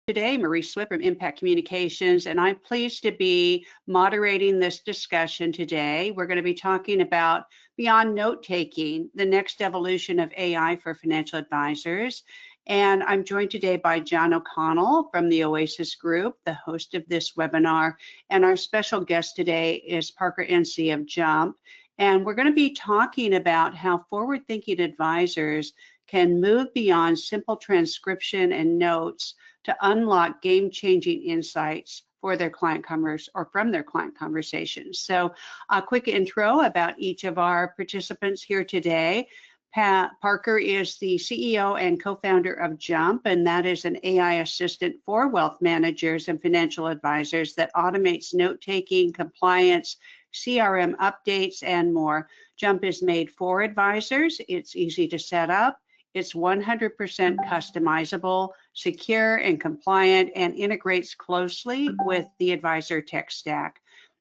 Today, Marie Swift from Impact Communications, and I'm pleased to be moderating this discussion today. We're going to be talking about beyond note-taking, the next evolution of AI for financial advisors. And I'm joined today by John O'Connell from the Oasis Group, the host of this webinar. And our special guest today is Parker Ence of Jump. And we're going to be talking about how forward-thinking advisors can move beyond simple transcription and notes to unlock game-changing insights for their client or from their client conversations. So a quick intro about each of our participants here today. Parker is the CEO and co-founder of Jump, and that is an AI assistant for wealth managers and financial advisors that automates note-taking, compliance, CRM updates, and more. Jump is made for advisors. It's easy to set up. It's 100% customizable, secure, and compliant, and integrates closely with the advisor tech stack.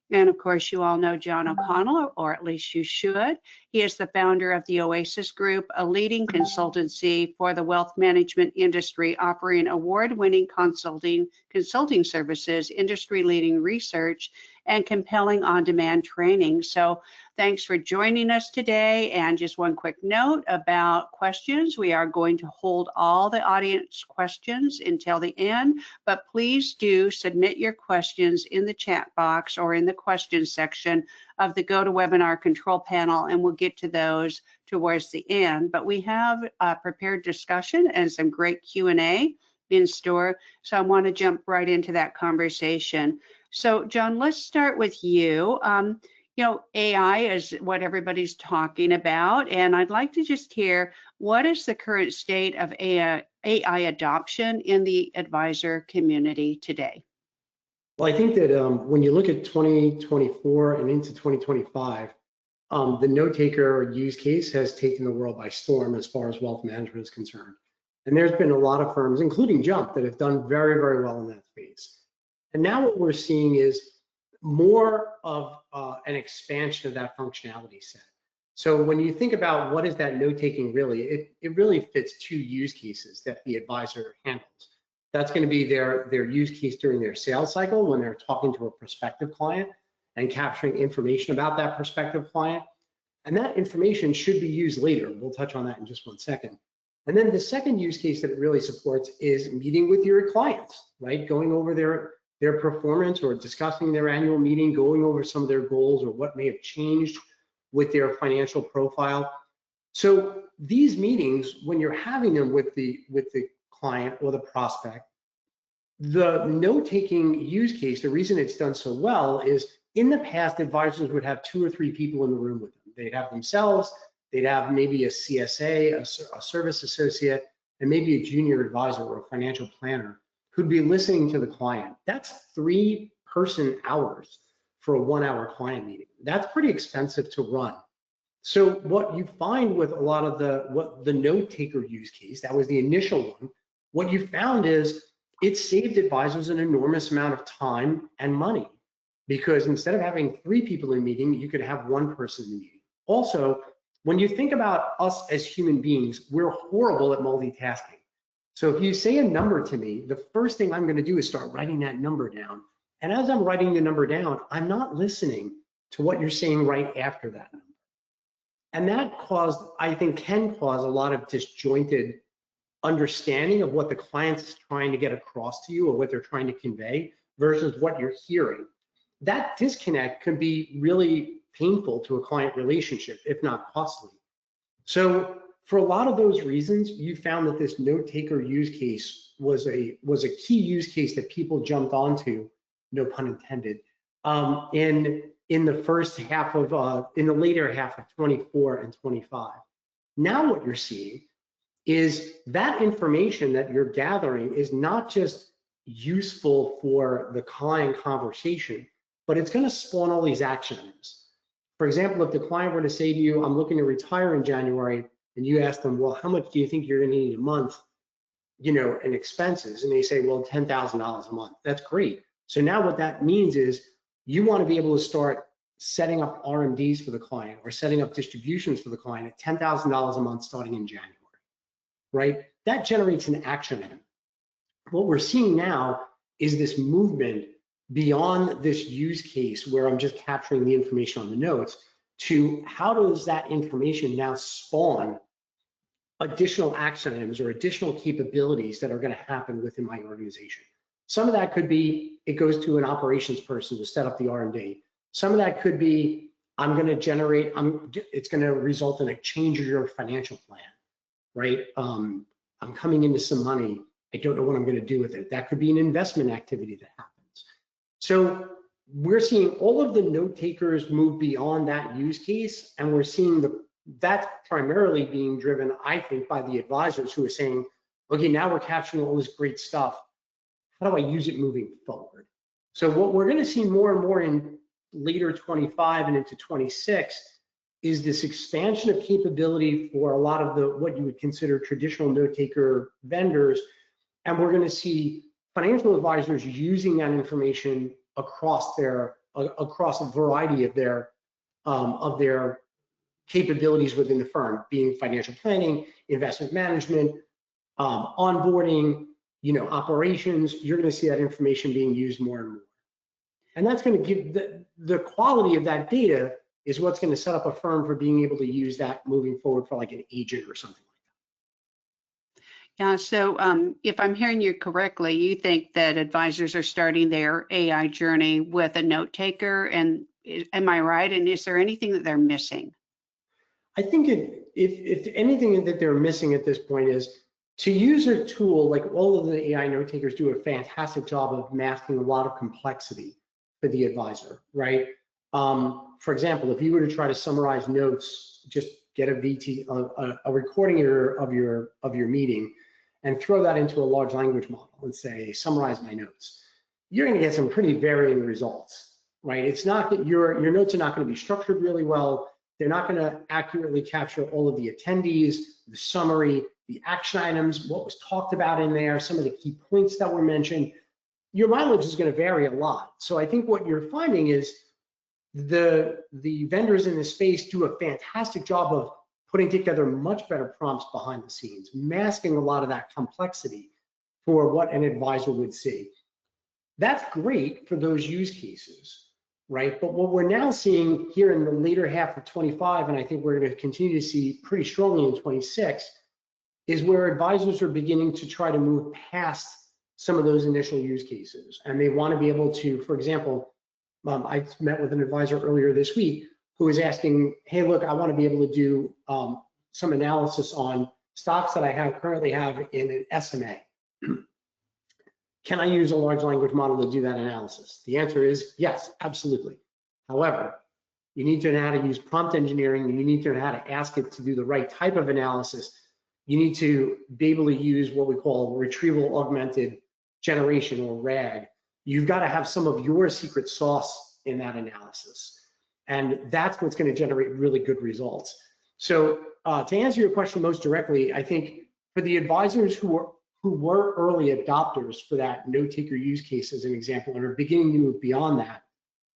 And of course, you all know John O'Connell, or at least you should. He is the founder of the Oasis Group, a leading consultancy for the wealth management industry, offering award-winning consulting services, industry-leading research, and compelling on-demand training. So thanks for joining us today. And just one quick note about questions. We are going to hold all the audience questions until the end, but please do submit your questions in the chat box or in the questions section of the GoToWebinar control panel, and we'll get to those towards the end. But we have a prepared discussion and some great Q&A in store, so I want to jump right into that conversation. So John, let's start with you. You know, AI is what everybody's talking about, and I'd like to just hear, what is the current state of AI adoption in the advisor community today? Well, I think that when you look at 2024 and into 2025, the note-taker use case has taken the world by storm as far as wealth management is concerned. And there's been a lot of firms, including Jump, that have done very, very well in that space. And now what we're seeing is more of an expansion of that functionality set. So when you think about what is that note-taking really, it really fits two use cases that the advisor handles. That's going to be their use case during their sales cycle when they're talking to a prospective client and capturing information about that prospective client. And that information should be used later. We'll touch on that in just one second. And then the second use case that it really supports is meeting with your clients, right? Going over their performance or discussing their annual meeting, going over some of their goals or what may have changed with their financial profile. So these meetings, when you're having them with the client or the prospect, the note-taking use case, the reason it's done so well is in the past, advisors would have 2 or 3 people in the room with them. They'd have themselves, they'd have maybe a CSA, a service associate, and maybe a junior advisor or a financial planner who'd be listening to the client. That's 3 person hours for a 1-hour client meeting. That's pretty expensive to run. So what you find with a lot of the note-taker use case, that was the initial one, what you found is it saved advisors an enormous amount of time and money, because instead of having 3 people in a meeting, you could have 1 person in the meeting. Also, when you think about us as human beings, we're horrible at multitasking. So if you say a number to me, the first thing I'm going to do is start writing that number down. And as I'm writing the number down, I'm not listening to what you're saying right after that number. And that I think can cause a lot of disjointed understanding of what the client's trying to get across to you or what they're trying to convey versus what you're hearing. That disconnect can be really painful to a client relationship, if not costly. So for a lot of those reasons, you found that this note-taker use case was a key use case that people jumped onto, no pun intended, in the first half of, in the later half of 24 and 25. Now what you're seeing is that information that you're gathering is not just useful for the client conversation, but it's going to spawn all these action items. For example, if the client were to say to you, I'm looking to retire in January, and you ask them, well, how much do you think you're going to need a month, you know, in expenses? And they say, well, $10,000 a month. That's great. So now what that means is you want to be able to start setting up RMDs for the client or setting up distributions for the client at $10,000 a month starting in January, right? That generates an action item. What we're seeing now is this movement beyond this use case where I'm just capturing the information on the notes to how does that information now spawn additional action items or additional capabilities that are going to happen within my organization. Some of that could be it goes to an operations person to set up the R&D. Some of that could be I'm going to generate, it's going to result in a change of your financial plan, right? I'm coming into some money. I don't know what I'm going to do with it. That could be an investment activity that happens. So we're seeing all of the note takers move beyond that use case, and we're seeing that's primarily being driven, I think, by the advisors who are saying, okay, now we're capturing all this great stuff. How do I use it moving forward? So what we're going to see more and more in later 25 and into 26 is this expansion of capability for a lot of the what you would consider traditional note taker vendors, and we're going to see financial advisors using that information across a variety of their capabilities within the firm, being financial planning, investment management, onboarding, operations. You're going to see that information being used more and more. And that's going to give the quality of that data is what's going to set up a firm for being able to use that moving forward for like an agent or something like that. Yeah, so if I'm hearing you correctly, you think that advisors are starting their AI journey with a note taker, and am I right? And is there anything that they're missing? I think if anything that they're missing at this point is to use a tool, like all of the AI note takers do a fantastic job of masking a lot of complexity for the advisor, right? For example, if you were to try to summarize notes, just get a recording of your meeting and throw that into a large language model and say, summarize my notes. You're going to get some pretty varying results, right? It's not that your notes are not going to be structured really well. They're not going to accurately capture all of the attendees, the summary, the action items, what was talked about in there, some of the key points that were mentioned. Your mileage is going to vary a lot. So I think what you're finding is the vendors in this space do a fantastic job of putting together much better prompts behind the scenes, masking a lot of that complexity for what an advisor would see. That's great for those use cases, right? But what we're now seeing here in the later half of 25, and I think we're going to continue to see pretty strongly in 26, is where advisors are beginning to try to move past some of those initial use cases. And they want to be able to, for example, I met with an advisor earlier this week who was asking, hey, look, I want to be able to do some analysis on stocks that I currently have in an SMA. Can I use a large language model to do that analysis? The answer is yes, absolutely. However, you need to know how to use prompt engineering, and you need to know how to ask it to do the right type of analysis. You need to be able to use what we call retrieval augmented generation, or RAG. You've got to have some of your secret sauce in that analysis. And that's what's going to generate really good results. So to answer your question most directly, I think for the advisors who were early adopters for that note taker use case as an example, and are beginning to move beyond that,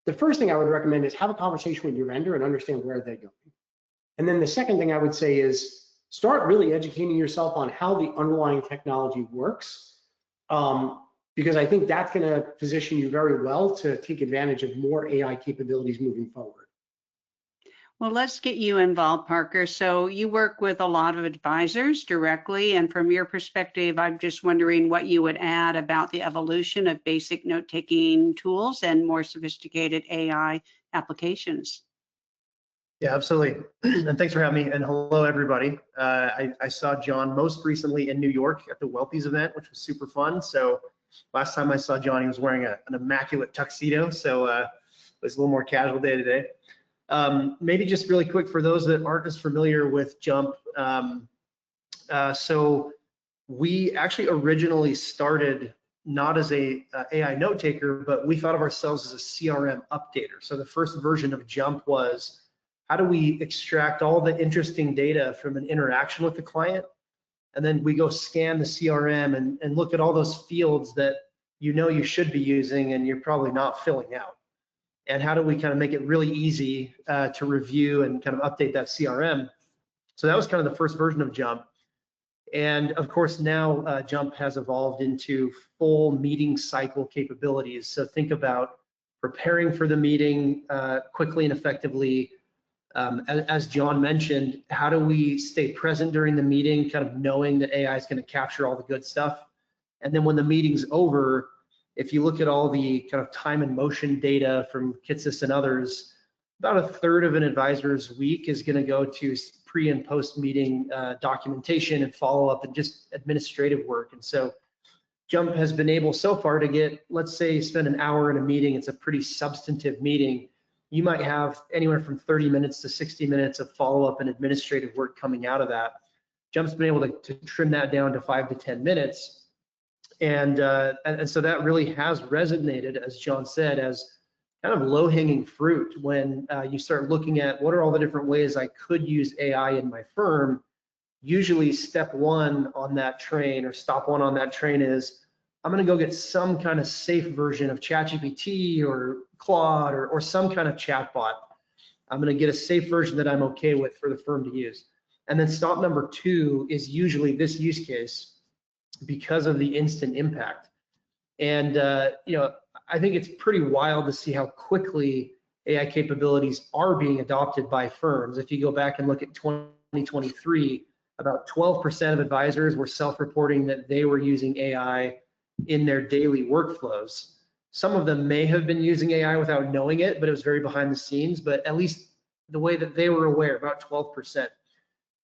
the first thing I would recommend is have a conversation with your vendor and understand where they're going. And then the second thing I would say is start really educating yourself on how the underlying technology works, because I think that's going to position you very well to take advantage of more AI capabilities moving forward. Well, let's get you involved, Parker. So you work with a lot of advisors directly, and from your perspective, I'm just wondering what you would add about the evolution of basic note-taking tools and more sophisticated AI applications. Yeah, absolutely. And thanks for having me. And hello, everybody. I saw John most recently in New York at the Wealthies event, which was super fun. So last time I saw John, he was wearing an immaculate tuxedo. So it was a little more casual day today. Maybe just really quick for those that aren't as familiar with Jump. So we actually originally started not as a AI note taker, but we thought of ourselves as a CRM updater. So the first version of Jump was, how do we extract all the interesting data from an interaction with the client? And then we go scan the CRM and look at all those fields that you should be using and you're probably not filling out. And how do we kind of make it really easy to review and kind of update that CRM? So that was kind of the first version of Jump. And of course, now Jump has evolved into full meeting cycle capabilities. So think about preparing for the meeting quickly and effectively. As John mentioned, how do we stay present during the meeting, kind of knowing that AI is going to capture all the good stuff? And then when the meeting's over, if you look at all the kind of time and motion data from Kitsis and others, about a third of an advisor's week is going to go to pre and post meeting documentation and follow up and just administrative work. And so Jump has been able so far to get, let's say, spend an hour in a meeting. It's a pretty substantive meeting. You might have anywhere from 30 minutes to 60 minutes of follow up and administrative work coming out of that. Jump's been able to trim that down to 5 to 10 minutes. And so that really has resonated, as John said, as kind of low-hanging fruit when you start looking at what are all the different ways I could use AI in my firm. Usually step one on that train, or stop one on that train, is I'm going to go get some kind of safe version of ChatGPT or Claude or some kind of chatbot. I'm going to get a safe version that I'm okay with for the firm to use. And then stop number two is usually this use case because of the instant impact. And I think it's pretty wild to see how quickly AI capabilities are being adopted by firms. If you go back and look at 2023, about 12% of advisors were self-reporting that they were using AI in their daily workflows. Some of them may have been using AI without knowing it, but it was very behind the scenes, but at least the way that they were aware, about 12%.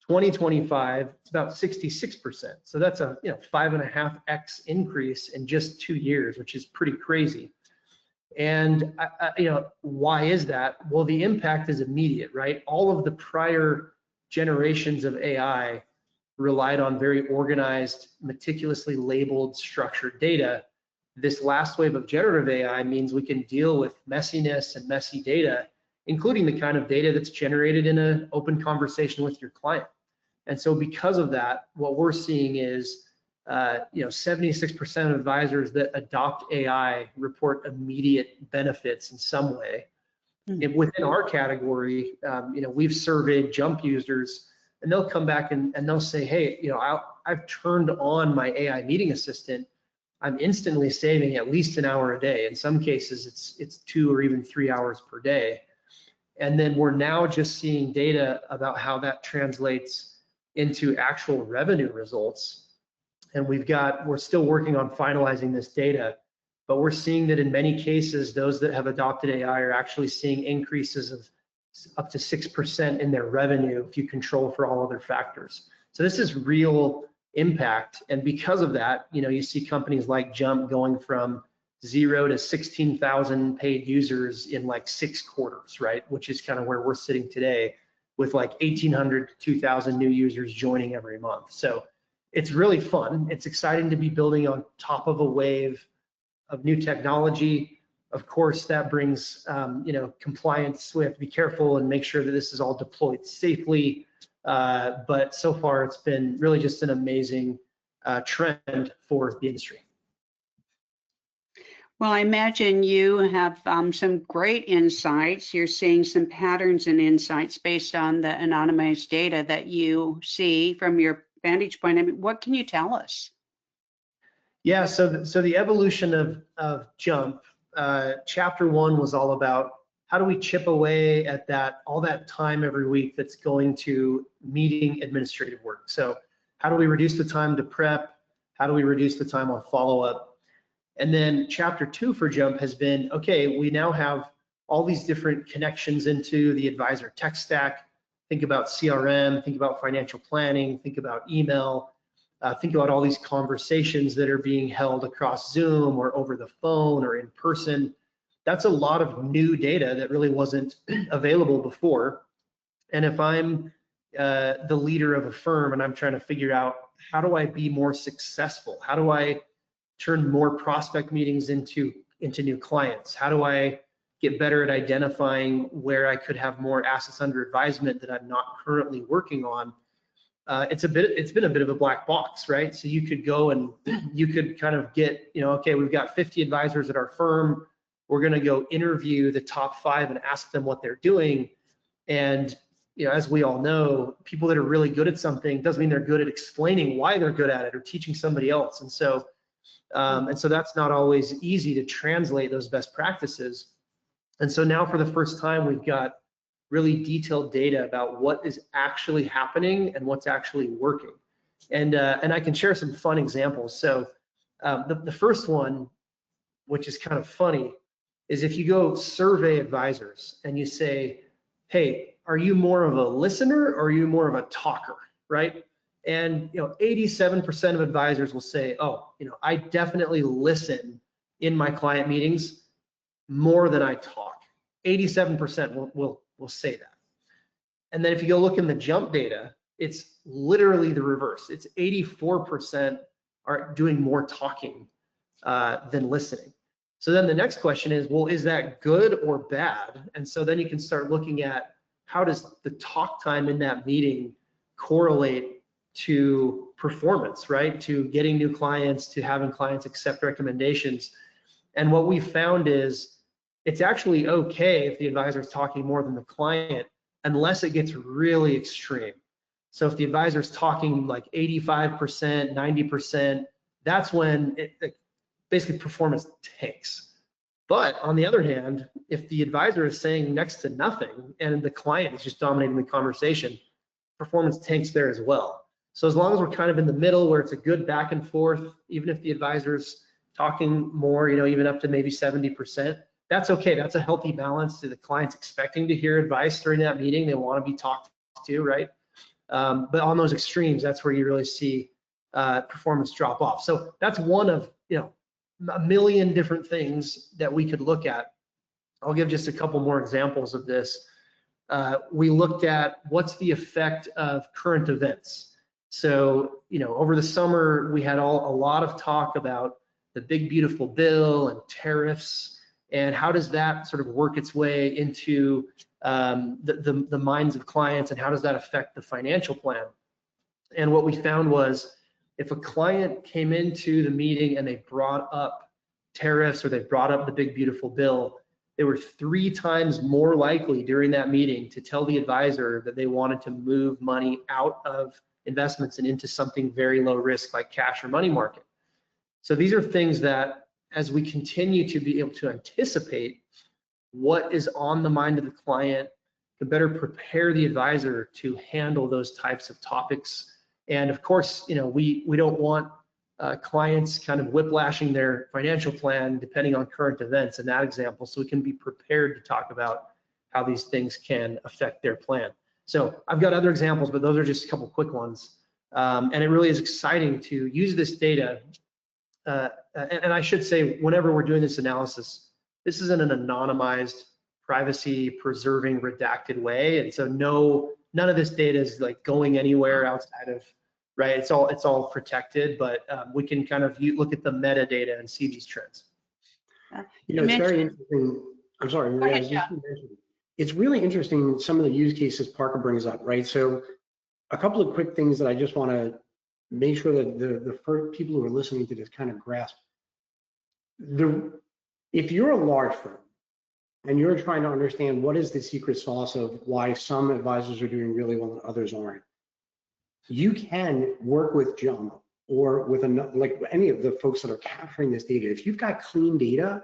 2025, it's about 66%. So that's a 5.5x increase in just 2 years, which is pretty crazy. And why is that? Well, the impact is immediate, right? All of the prior generations of AI relied on very organized, meticulously labeled, structured data. This last wave of generative AI means we can deal with messiness and messy data, including the kind of data that's generated in an open conversation with your client. And so because of that, what we're seeing is 76% of advisors that adopt AI report immediate benefits in some way. And within our category, we've surveyed Jump users, and they'll come back and they'll say, hey, I've turned on my AI meeting assistant. I'm instantly saving at least an hour a day. In some cases, it's 2 or even 3 hours per day. And then we're now just seeing data about how that translates into actual revenue results. And we're still working on finalizing this data, but we're seeing that in many cases, those that have adopted AI are actually seeing increases of up to 6% in their revenue if you control for all other factors. So this is real impact. And because of that, you see companies like Jump going from 0 to 16,000 paid users in like 6 quarters, right? Which is kind of where we're sitting today, with like 1,800 to 2,000 new users joining every month. So it's really fun. It's exciting to be building on top of a wave of new technology. Of course, that brings compliance. We have to be careful and make sure that this is all deployed safely. But so far, it's been really just an amazing trend for the industry. Well, I imagine you have some great insights. You're seeing some patterns and insights based on the anonymized data that you see from your vantage point. I mean, what can you tell us? Yeah, so the evolution of Jump, chapter 1 was all about how do we chip away at all that time every week that's going to meeting administrative work. So how do we reduce the time to prep? How do we reduce the time on follow-up? And then chapter 2 for Jump has been, okay, we now have all these different connections into the advisor tech stack. Think about CRM, think about financial planning, think about email, think about all these conversations that are being held across Zoom or over the phone or in person. That's a lot of new data that really wasn't available before. And if I'm the leader of a firm and I'm trying to figure out how do I be more successful? How do I turn more prospect meetings into new clients? How do I get better at identifying where I could have more assets under advisement that I'm not currently working on? It's been a bit of a black box, right? So you could go and you could kind of get, okay, we've got 50 advisors at our firm. We're going to go interview the top 5 and ask them what they're doing. And as we all know, people that are really good at something doesn't mean they're good at explaining why they're good at it or teaching somebody else. And so that's not always easy to translate those best practices. And so now for the first time, we've got really detailed data about what is actually happening and what's actually working. And I can share some fun examples. So the first one, which is kind of funny, is if you go survey advisors and you say, hey, are you more of a listener or are you more of a talker, right? And 87% of advisors will say, oh, I definitely listen in my client meetings more than I talk. 87% will say that. And then if you go look in the jump data, it's literally the reverse. It's 84% are doing more talking than listening. So then the next question is, well, is that good or bad? And so then you can start looking at how does the talk time in that meeting correlate to performance, right? To getting new clients, to having clients accept recommendations. And what we found is it's actually okay if the advisor is talking more than the client, unless it gets really extreme. So if the advisor is talking like 85%, 90%, that's when basically performance tanks. But on the other hand, if the advisor is saying next to nothing and the client is just dominating the conversation, performance tanks there as well. So as long as we're kind of in the middle where it's a good back and forth, even if the advisor's talking more, even up to maybe 70%, that's okay. That's a healthy balance to the client's expecting to hear advice during that meeting. They want to be talked to, right? But on those extremes, that's where you really see performance drop off. So that's one of a million different things that we could look at. I'll give just a couple more examples of this. We looked at what's the effect of current events. So over the summer we had a lot of talk about the big beautiful bill and tariffs, and how does that sort of work its way into the minds of clients, and how does that affect the financial plan? And what we found was, if a client came into the meeting and they brought up tariffs or they brought up the big beautiful bill, they were 3 times more likely during that meeting to tell the advisor that they wanted to move money out of investments and into something very low risk like cash or money market. So these are things that, as we continue to be able to anticipate what is on the mind of the client, to better prepare the advisor to handle those types of topics. And of course, we don't want clients kind of whiplashing their financial plan depending on current events in that example, so we can be prepared to talk about how these things can affect their plan. So I've got other examples, but those are just a couple quick ones. And it really is exciting to use this data. And I should say, whenever we're doing this analysis, this is in an anonymized, privacy preserving, redacted way. And so none of this data is like going anywhere outside of, right? It's all protected, but we can kind of look at the metadata and see these trends. It's very interesting. I'm sorry, Maria, it's really interesting, some of the use cases Parker brings up, right? So a couple of quick things that I just want to make sure that the first people who are listening to this kind of grasp. If you're a large firm and you're trying to understand what is the secret sauce of why some advisors are doing really well and others aren't, you can work with Jump or with like any of the folks that are capturing this data. If you've got clean data,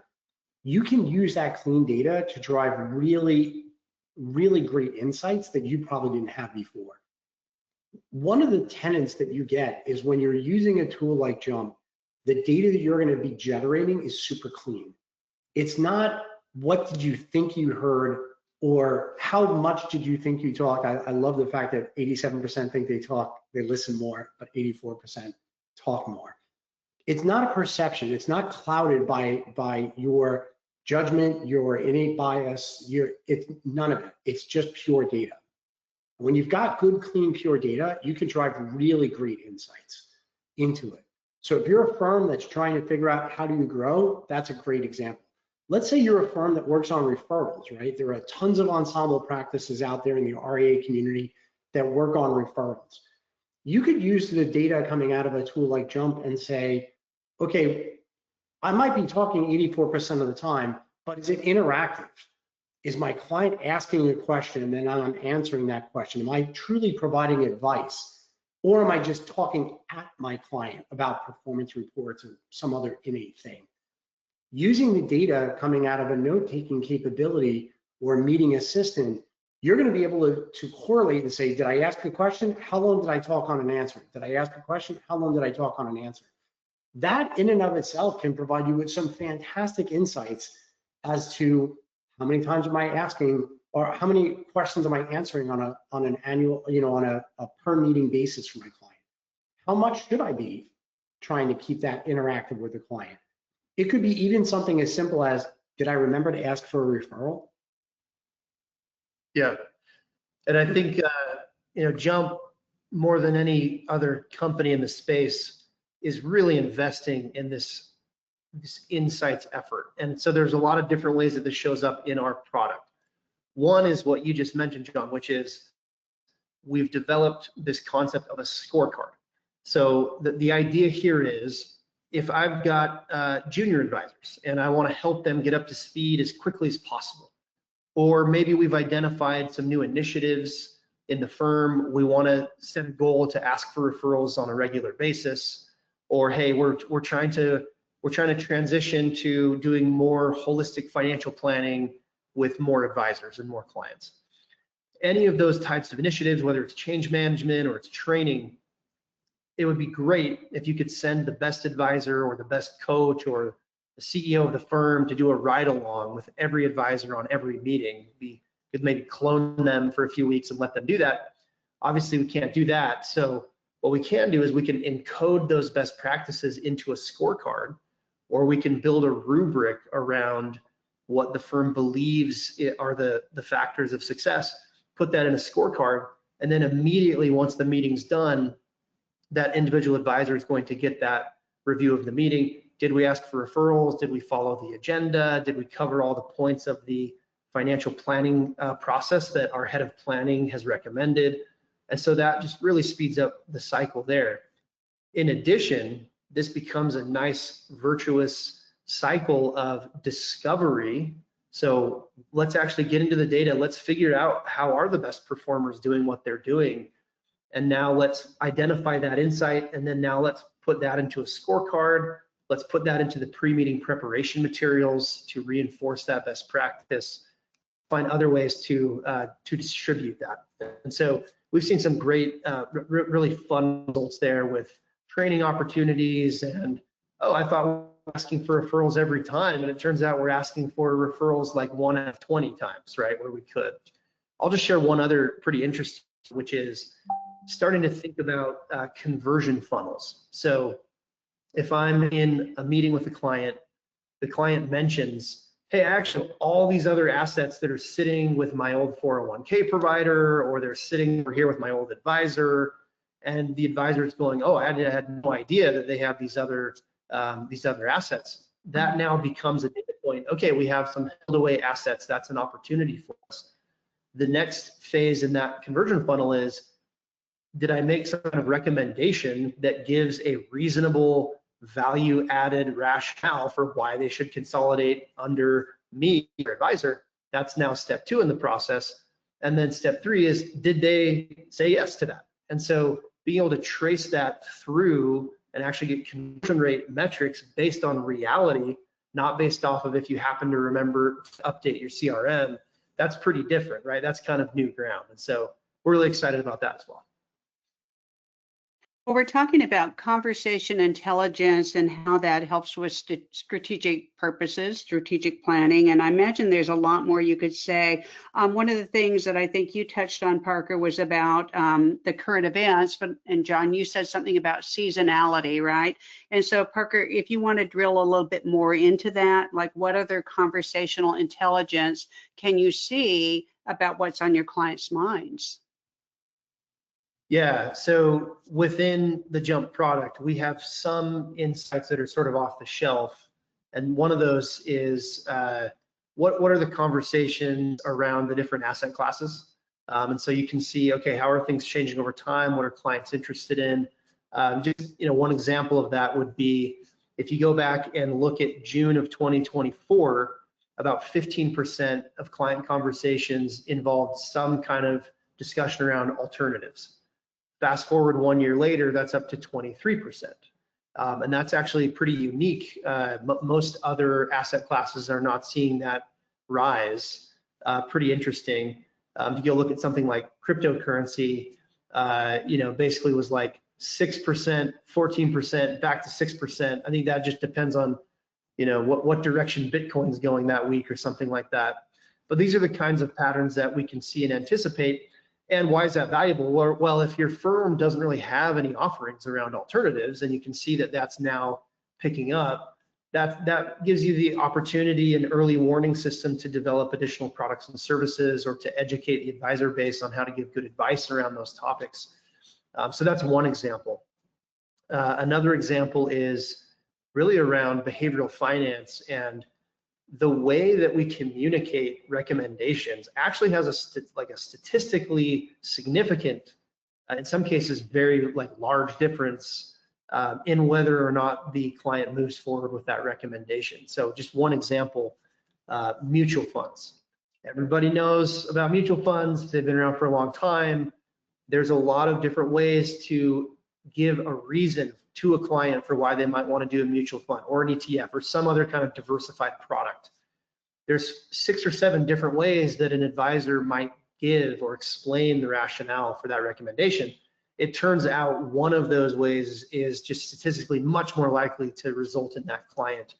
you can use that clean data to drive really, really great insights that you probably didn't have before. One of the tenets that you get is when you're using a tool like Jump, the data that you're going to be generating is super clean. It's not what did you think you heard or how much did you think you talk. I love the fact that 87% think they listen more, but 84% talk more. It's not a perception. It's not clouded by your judgment, your innate bias. It's none of it. It's just pure data. When you've got good, clean, pure data, you can drive really great insights into it. So if you're a firm that's trying to figure out how do you grow, that's a great example. Let's say you're a firm that works on referrals, right? There are tons of ensemble practices out there in the RIA community that work on referrals. You could use the data coming out of a tool like Jump and say, okay, I might be talking 84% of the time, but is it interactive? Is my client asking a question and then I'm answering that question? Am I truly providing advice? Or am I just talking at my client about performance reports or some other innate thing? Using the data coming out of a note-taking capability or a meeting assistant, you're going to be able to correlate and say, did I ask a question? How long did I talk on an answer? Did I ask a question? How long did I talk on an answer? That in and of itself can provide you with some fantastic insights as to how many times am I asking, or how many questions am I answering on an annual, on a per meeting basis for my client? How much should I be trying to keep that interactive with the client? It could be even something as simple as, did I remember to ask for a referral? Yeah, and I think Jump, more than any other company in the space, is really investing in this insights effort. And so there's a lot of different ways that this shows up in our product. One is what you just mentioned, John, which is we've developed this concept of a scorecard. So the idea here is, if I've got junior advisors and I want to help them get up to speed as quickly as possible, or maybe we've identified some new initiatives in the firm, we want to set a goal to ask for referrals on a regular basis, or hey, we're trying to transition to doing more holistic financial planning with more advisors and more clients. Any of those types of initiatives, whether it's change management or it's training, it would be great if you could send the best advisor or the best coach or the CEO of the firm to do a ride along with every advisor on every meeting. You could maybe clone them for a few weeks and let them do that. Obviously, we can't do that. So what we can do is we can encode those best practices into a scorecard, or we can build a rubric around what the firm believes are the factors of success, put that in a scorecard, and then immediately once the meeting's done, that individual advisor is going to get that review of the meeting. Did we ask for referrals? Did we follow the agenda? Did we cover all the points of the financial planning process that our head of planning has recommended? And so that just really speeds up the cycle there. In addition, this becomes a nice virtuous cycle of discovery. So let's actually get into the data. Let's figure out how are the best performers doing what they're doing. And now let's identify that insight. And then now let's put that into a scorecard. Let's put that into the pre-meeting preparation materials to reinforce that best practice, find other ways to distribute that. And so we've seen some great, really fun results there with training opportunities. And, oh, I thought we were asking for referrals every time. And it turns out we're asking for referrals like 1 out of 20 times, right, where we could. I'll just share one other pretty interesting, which is starting to think about conversion funnels. So if I'm in a meeting with a client, the client mentions, hey, actually, all these other assets that are sitting with my old 401k provider, or they're sitting over here with my old advisor, and the advisor is going, oh, I had no idea that they have these other assets. That now becomes a data point. Okay, we have some held away assets. That's an opportunity for us. The next phase in that conversion funnel is, did I make some kind of recommendation that gives a reasonable value added rationale for why they should consolidate under me, your advisor? That's now step 2 in the process. And then step 3 is, did they say yes to that? And so being able to trace that through and actually get conversion rate metrics based on reality, not based off of if you happen to remember to update your CRM, that's pretty different, right? That's kind of new ground. And so we're really excited about that as well. Well, we're talking about conversation intelligence and how that helps with strategic purposes, strategic planning, and I imagine there's a lot more you could say. One of the things that I think you touched on, Parker, was about the current events, and John, you said something about seasonality, right? And so, Parker, if you want to drill a little bit more into that, like what other conversational intelligence can you see about what's on your clients' minds? Yeah, so within the Jump product, we have some insights that are sort of off the shelf. And one of those is what are the conversations around the different asset classes? And so you can see, okay, how are things changing over time? What are clients interested in? Just one example of that would be if you go back and look at June of 2024, about 15% of client conversations involved some kind of discussion around alternatives. Fast forward 1 year later, that's up to 23%. And that's actually pretty unique. Most other asset classes are not seeing that rise. Pretty interesting. If you look at something like cryptocurrency, basically was like 6%, 14%, back to 6%. I think that just depends on, what direction Bitcoin's going that week or something like that. But these are the kinds of patterns that we can see and anticipate. And why is that valuable? Well, if your firm doesn't really have any offerings around alternatives, and you can see that that's now picking up, that gives you the opportunity and early warning system to develop additional products and services, or to educate the advisor base on how to give good advice around those topics. So that's one example. Another example is really around behavioral finance, and the way that we communicate recommendations actually has a statistically significant, in some cases, very large difference in whether or not the client moves forward with that recommendation. So just one example, mutual funds. Everybody knows about mutual funds. They've been around for a long time. There's a lot of different ways to give a reason to a client for why they might want to do a mutual fund or an ETF or some other kind of diversified product. There's 6 or 7 different ways that an advisor might give or explain the rationale for that recommendation. It turns out one of those ways is just statistically much more likely to result in that client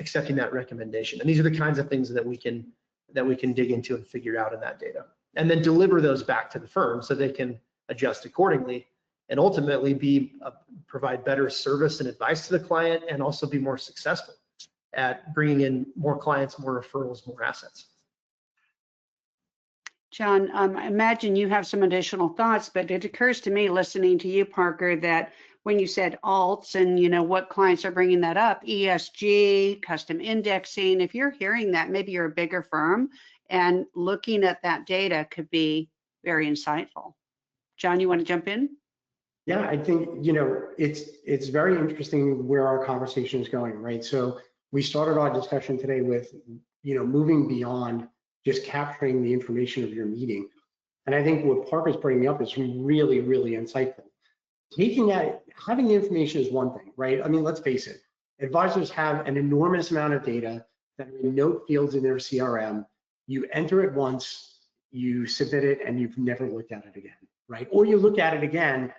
accepting that recommendation. And these are the kinds of things that we can dig into and figure out in that data, and then deliver those back to the firm so they can adjust accordingly, and ultimately provide better service and advice to the client, and also be more successful at bringing in more clients, more referrals, more assets. John, I imagine you have some additional thoughts, but it occurs to me listening to you, Parker, that when you said alts and what clients are bringing that up, ESG, custom indexing, if you're hearing that, maybe you're a bigger firm, and looking at that data could be very insightful. John, you want to jump in? Yeah, I think, it's very interesting where our conversation is going, right? So we started our discussion today with, moving beyond just capturing the information of your meeting. And I think what Parker's bringing up is really, really insightful. Having the information is one thing, right? I mean, let's face it, advisors have an enormous amount of data that are in note fields in their CRM. You enter it once, you submit it, and you've never looked at it again, right? Or you look at it again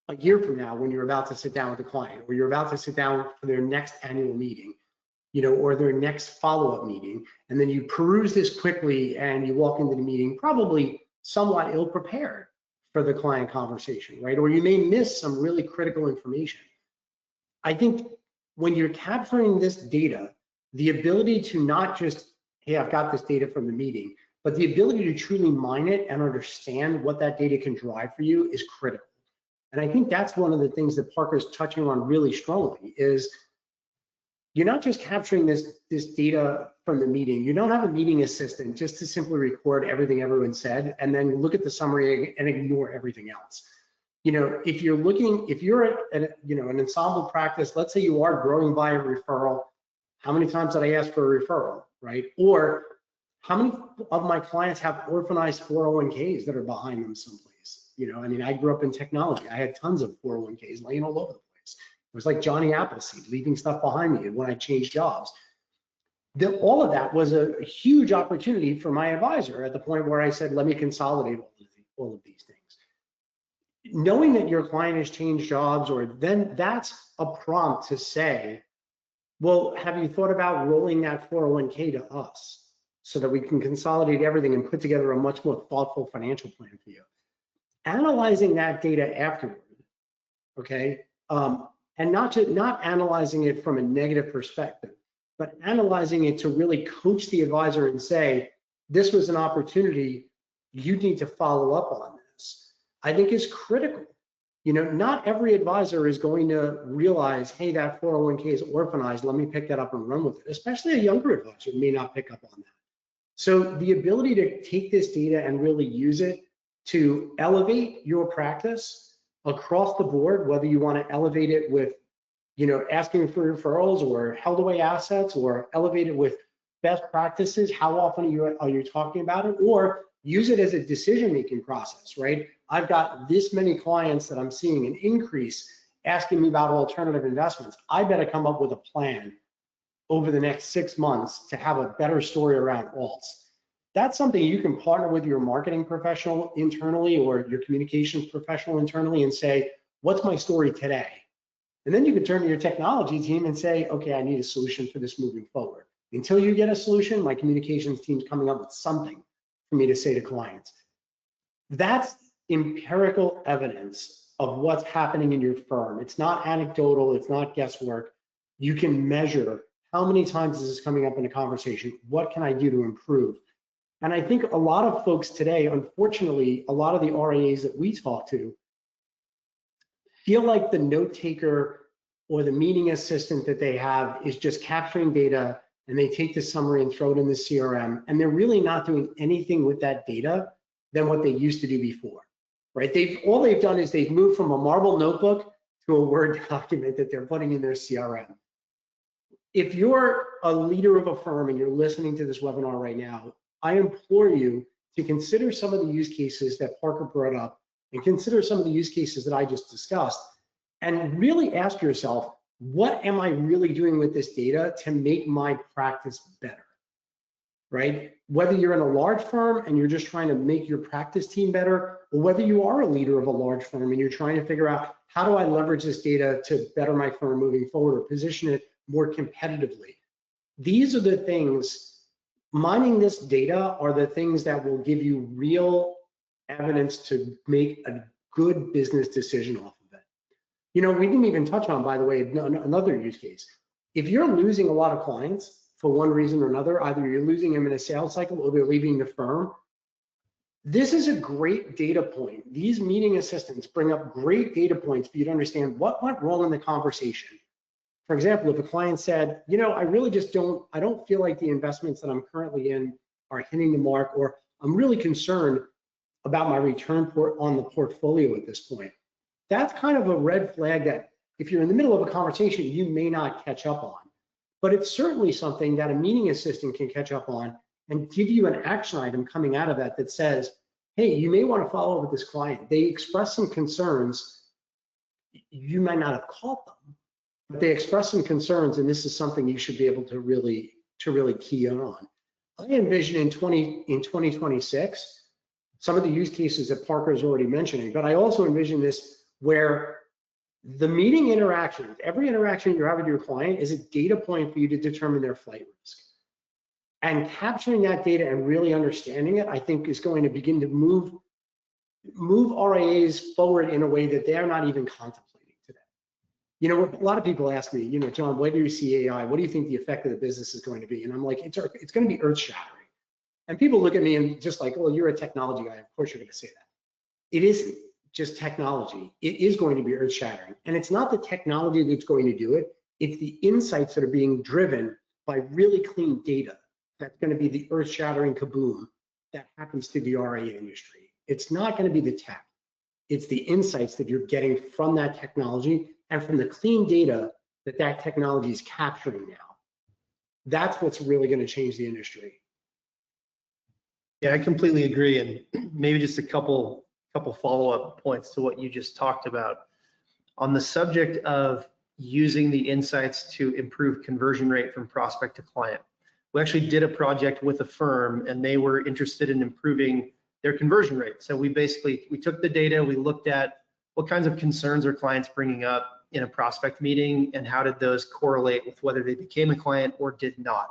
a year from now when you're about to sit down with a client, or you're about to sit down for their next annual meeting, or their next follow-up meeting, and then you peruse this quickly and you walk into the meeting probably somewhat ill-prepared for the client conversation, right? Or you may miss some really critical information. I think when you're capturing this data, the ability to not just, hey, I've got this data from the meeting, but the ability to truly mine it and understand what that data can drive for you is critical. And I think that's one of the things that Parker's touching on really strongly is you're not just capturing this data from the meeting. You don't have a meeting assistant just to simply record everything everyone said and then look at the summary and ignore everything else. If you're an ensemble practice, let's say you are growing by a referral, how many times did I ask for a referral, right? Or how many of my clients have orphanized 401ks that are behind them someplace? I grew up in technology. I had tons of 401ks laying all over the place. It was like Johnny Appleseed, leaving stuff behind me when I changed jobs. All of that was a huge opportunity for my advisor at the point where I said, let me consolidate all of these things. Knowing that your client has changed jobs, or then that's a prompt to say, well, have you thought about rolling that 401k to us so that we can consolidate everything and put together a much more thoughtful financial plan for you? Analyzing that data afterward, okay? And not analyzing it from a negative perspective, but analyzing it to really coach the advisor and say, this was an opportunity, you need to follow up on this, I think is critical. Not every advisor is going to realize, hey, that 401k is orphanized, let me pick that up and run with it, especially a younger advisor may not pick up on that. So the ability to take this data and really use it to elevate your practice across the board, whether you want to elevate it with, asking for referrals or held away assets, or elevate it with best practices, how often are you talking about it, or use it as a decision-making process, right? I've got this many clients that I'm seeing an increase asking me about alternative investments. I better come up with a plan over the next 6 months to have a better story around alts. That's something you can partner with your marketing professional internally or your communications professional internally and say, what's my story today? And then you can turn to your technology team and say, okay, I need a solution for this moving forward. Until you get a solution, my communications team's coming up with something for me to say to clients. That's empirical evidence of what's happening in your firm. It's not anecdotal, it's not guesswork. You can measure how many times is this coming up in a conversation? What can I do to improve? And I think a lot of folks today, unfortunately, a lot of the RIAs that we talk to feel like the note taker or the meeting assistant that they have is just capturing data and they take the summary and throw it in the CRM, and they're really not doing anything with that data than what they used to do before, right? All they've done is they've moved from a marble notebook to a Word document that they're putting in their CRM. If you're a leader of a firm and you're listening to this webinar right now, I implore you to consider some of the use cases that Parker brought up and consider some of the use cases that I just discussed, and really ask yourself, what am I really doing with this data to make my practice better, right? Whether you're in a large firm and you're just trying to make your practice team better, or whether you are a leader of a large firm and you're trying to figure out, how do I leverage this data to better my firm moving forward or position it more competitively? These are the things, mining this data are the things that will give you real evidence to make a good business decision off of it. You know, we didn't even touch on, by the way, another use case. If you're losing a lot of clients for one reason or another, either you're losing them in a sales cycle or they're leaving the firm, this is a great data point. These meeting assistants bring up great data points for you to understand what went wrong in the conversation. For example, if a client said, you know, I really just I don't feel like the investments that I'm currently in are hitting the mark, or I'm really concerned about my return on the portfolio at this point. That's kind of a red flag that if you're in the middle of a conversation, you may not catch up on. But it's certainly something that a meeting assistant can catch up on and give you an action item coming out of that that says, hey, you may want to follow up with this client. They expressed some concerns. You might not have caught them, but they expressed some concerns, and this is something you should be able to really key in on. I envision in 2026, some of the use cases that Parker is already mentioning, but I also envision this where the meeting interactions, every interaction you have with your client is a data point for you to determine their flight risk. And capturing that data and really understanding it, I think, is going to begin to move RIAs forward in a way that they're not even contemplating today. You know, a lot of people ask me, you know, John, where do you see AI? What do you think the effect of the business is going to be? And I'm like, it's going to be earth-shattering. And people look at me and just like, well, you're a technology guy. Of course you're going to say that. It isn't just technology. It is going to be earth-shattering. And it's not the technology that's going to do it. It's the insights that are being driven by really clean data. That's going to be the earth-shattering kaboom that happens to the RIA industry. It's not going to be the tech. It's the insights that you're getting from that technology and from the clean data that technology is capturing now. That's what's really going to change the industry. Yeah, I completely agree. And maybe just a couple follow-up points to what you just talked about. On the subject of using the insights to improve conversion rate from prospect to client, we actually did a project with a firm and they were interested in improving their conversion rate. So we took the data, we looked at what kinds of concerns are clients bringing up in a prospect meeting and how did those correlate with whether they became a client or did not.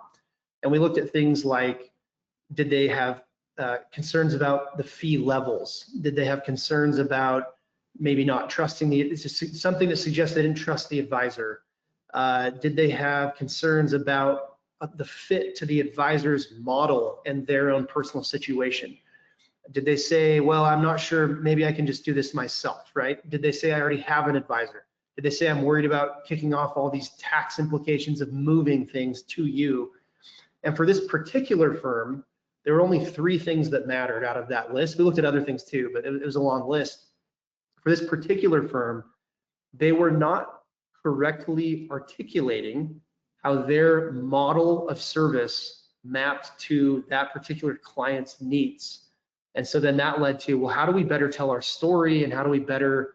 And we looked at things like, did they have concerns about the fee levels? Did they have concerns about maybe not trusting something that suggests they didn't trust the advisor? Did they have concerns about the fit to the advisor's model and their own personal situation? Did they say, well, I'm not sure, maybe I can just do this myself, right? Did they say I already have an advisor? Did they say I'm worried about kicking off all these tax implications of moving things to you? And for this particular firm, there were only 3 things that mattered out of that list. We looked at other things too, but it was a long list. For this particular firm, they were not correctly articulating how their model of service mapped to that particular client's needs. And so then that led to, well, how do we better tell our story, and how do we better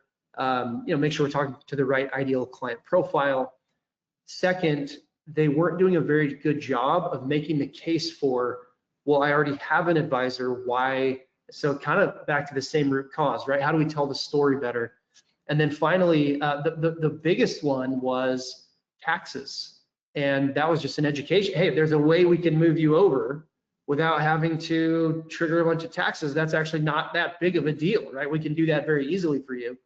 make sure we're talking to the right ideal client profile? Second, they weren't doing a very good job of making the case for, well, I already have an advisor, why? So kind of back to the same root cause, right? How do we tell the story better? And then finally, the biggest one was taxes. And that was just an education. Hey, if there's a way we can move you over without having to trigger a bunch of taxes, that's actually not that big of a deal, right? We can do that very easily for you.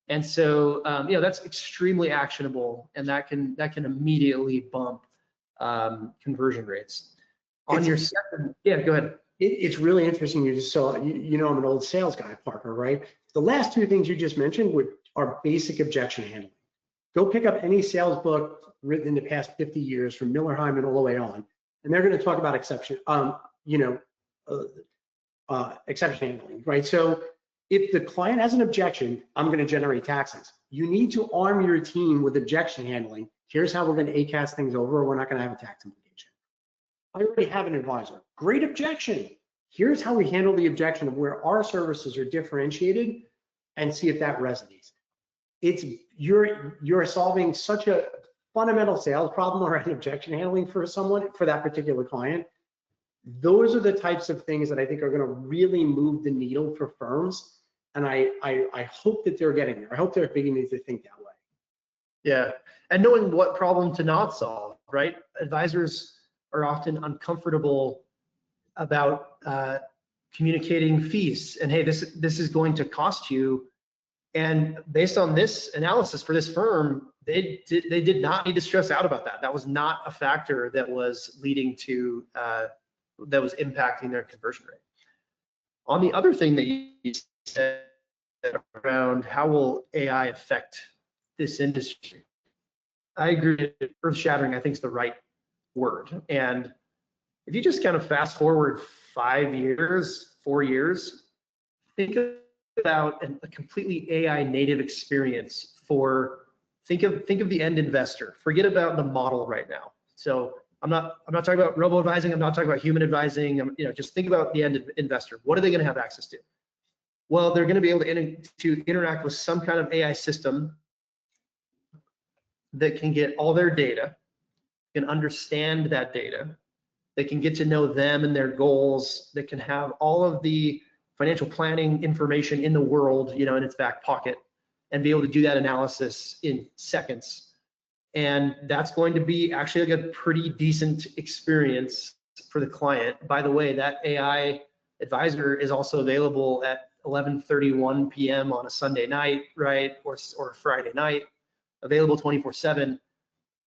And so, that's extremely actionable, and that can immediately bump conversion rates. On your second, yeah, go ahead. It's really interesting. You just saw, I'm an old sales guy, Parker, right? The last two things you just mentioned are basic objection handling. Go pick up any sales book written in the past 50 years from Miller Hyman all the way on, and they're going to talk about exception handling, right? So if the client has an objection, I'm going to generate taxes. You need to arm your team with objection handling. Here's how we're going to ACAS things over, or we're not going to have a tax implication. I already have an advisor. Great objection. Here's how we handle the objection of where our services are differentiated, and see if that resonates. You're solving such a fundamental sales problem around objection handling for someone, for that particular client. Those are the types of things that I think are going to really move the needle for firms. And I hope that they're getting there. I hope they're beginning to think that way. Yeah, and knowing what problem to not solve, right? Advisors are often uncomfortable about communicating fees, and hey, this is going to cost you. And based on this analysis for this firm, they did not need to stress out about that. That was not a factor that was leading to that was impacting their conversion rate. On the other thing that you said around how will AI affect this industry, I agree. Earth-shattering, I think, is the right word. And if you just kind of fast forward 5 years, 4 years, think about a completely AI native experience for, think of the end investor. Forget about the model right now. So I'm not talking about robo advising. I'm not talking about human advising. Just think about the end investor. What are they going to have access to? Well, they're going to be able to interact with some kind of AI system that can get all their data, can understand that data, that can get to know them and their goals, that can have all of the financial planning information in the world, in its back pocket, and be able to do that analysis in seconds. And that's going to be actually like a pretty decent experience for the client. By the way, that AI advisor is also available at 11:31 p.m. on a Sunday night, right, or Friday night, available 24/7.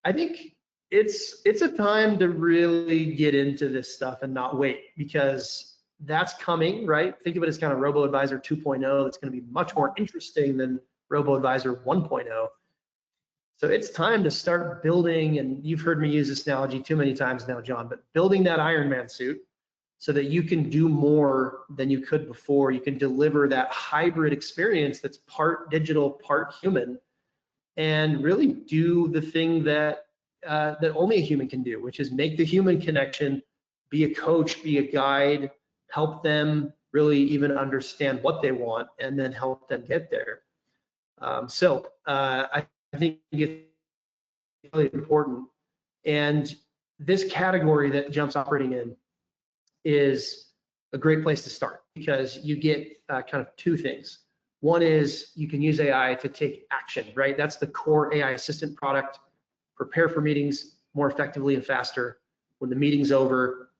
I think it's a time to really get into this stuff and not wait, because that's coming, right? Think of it as kind of robo-advisor 2.0. That's going to be much more interesting than robo-advisor 1.0. So it's time to start building, and you've heard me use this analogy too many times now, John, but building that Iron Man suit so that you can do more than you could before. You can deliver that hybrid experience that's part digital, part human, and really do the thing that that only a human can do, which is make the human connection, be a coach, be a guide, help them really even understand what they want, and then help them get there. I think it's really important. And this category that Jump's operating in is a great place to start, because you get kind of two things. One is you can use AI to take action, right? That's the core AI assistant product. Prepare for meetings more effectively and faster. When the meeting's over,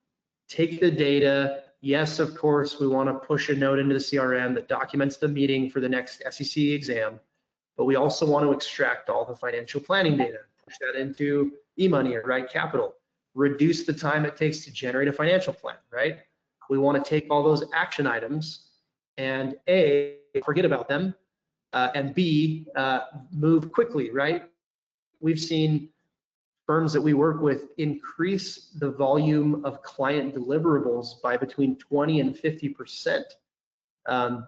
take the data. Yes, of course, we want to push a note into the CRM that documents the meeting for the next SEC exam, but we also want to extract all the financial planning data, push that into e-money or Right Capital, reduce the time it takes to generate a financial plan, right? We want to take all those action items and A, forget about them, and B, move quickly, right? We've seen firms that we work with increase the volume of client deliverables by between 20 and 50%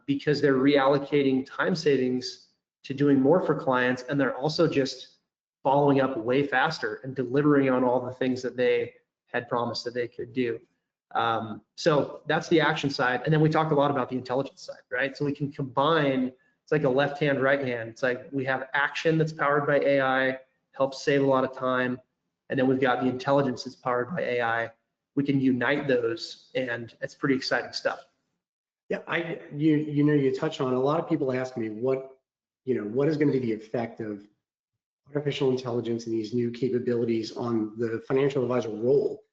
because they're reallocating time savings to doing more for clients, and they're also just following up way faster and delivering on all the things that they had promised that they could do. So that's the action side. And then we talked a lot about the intelligence side, right? So we can combine, it's like a left hand, right hand. It's like we have action that's powered by AI, helps save a lot of time. And then we've got the intelligence that's powered by AI. We can unite those, and it's pretty exciting stuff. Yeah, you touched on, a lot of people ask me what is going to be the effect of artificial intelligence and these new capabilities on the financial advisor role.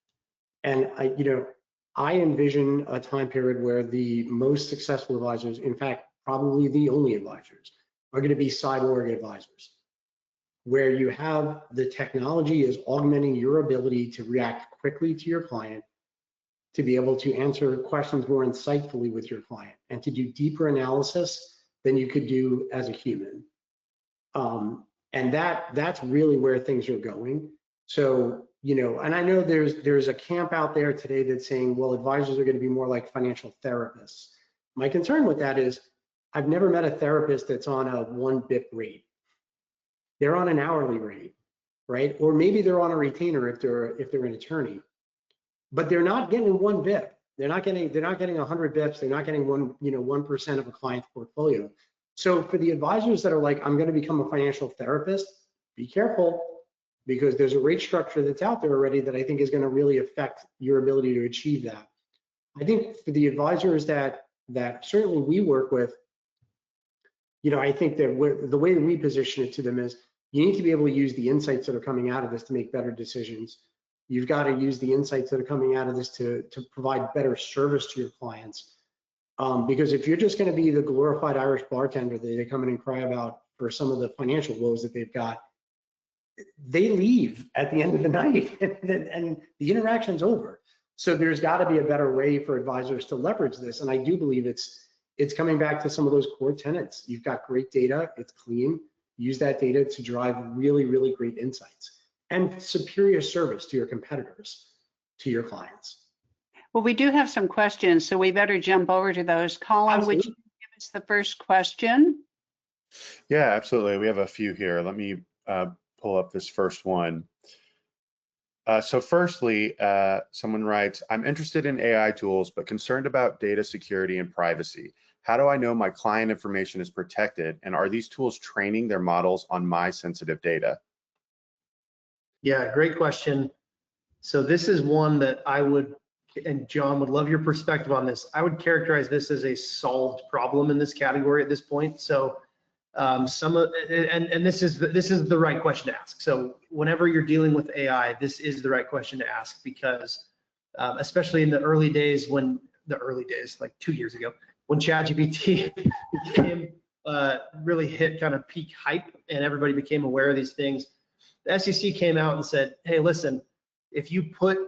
And I envision a time period where the most successful advisors, in fact, probably the only advisors, are going to be cyborg advisors, where you have the technology is augmenting your ability to react quickly to your client, to be able to answer questions more insightfully with your client, and to do deeper analysis than you could do as a human. And that's really where things are going. So, and I know there's a camp out there today that's saying, well, advisors are going to be more like financial therapists. My concern with that is I've never met a therapist that's on a 1 BIP rate. They're on an hourly rate, right? Or maybe they're on a retainer if they're an attorney, but they're not getting 1 BIP. They're not getting 100 BIPs. They're not getting 1% of a client's portfolio. So for the advisors that are like, I'm going to become a financial therapist, be careful, because there's a rate structure that's out there already that I think is going to really affect your ability to achieve that. I think for the advisors that certainly we work with, I think that the way that we position it to them is you need to be able to use the insights that are coming out of this to make better decisions. You've got to use the insights that are coming out of this to provide better service to your clients. Because if you're just going to be the glorified Irish bartender that they come in and cry about for some of the financial woes that they've got, they leave at the end of the night and the interaction's over. So there's got to be a better way for advisors to leverage this. And I do believe it's coming back to some of those core tenets. You've got great data, it's clean. Use that data to drive really, really great insights and superior service to your competitors, to your clients. Well, we do have some questions, so we better jump over to those. Colin, would you give us the first question? Yeah, absolutely. We have a few here. Let me pull up this first one. So firstly, someone writes, I'm interested in AI tools, but concerned about data security and privacy. How do I know my client information is protected? And are these tools training their models on my sensitive data? Yeah, great question. So this is one that I would, and John would love your perspective on this. I would characterize this as a solved problem in this category at this point. So this is the right question to ask. So whenever you're dealing with AI, this is the right question to ask, because especially in the early days, like 2 years ago, when ChatGPT became really hit kind of peak hype and everybody became aware of these things, the SEC came out and said, hey, listen, if you put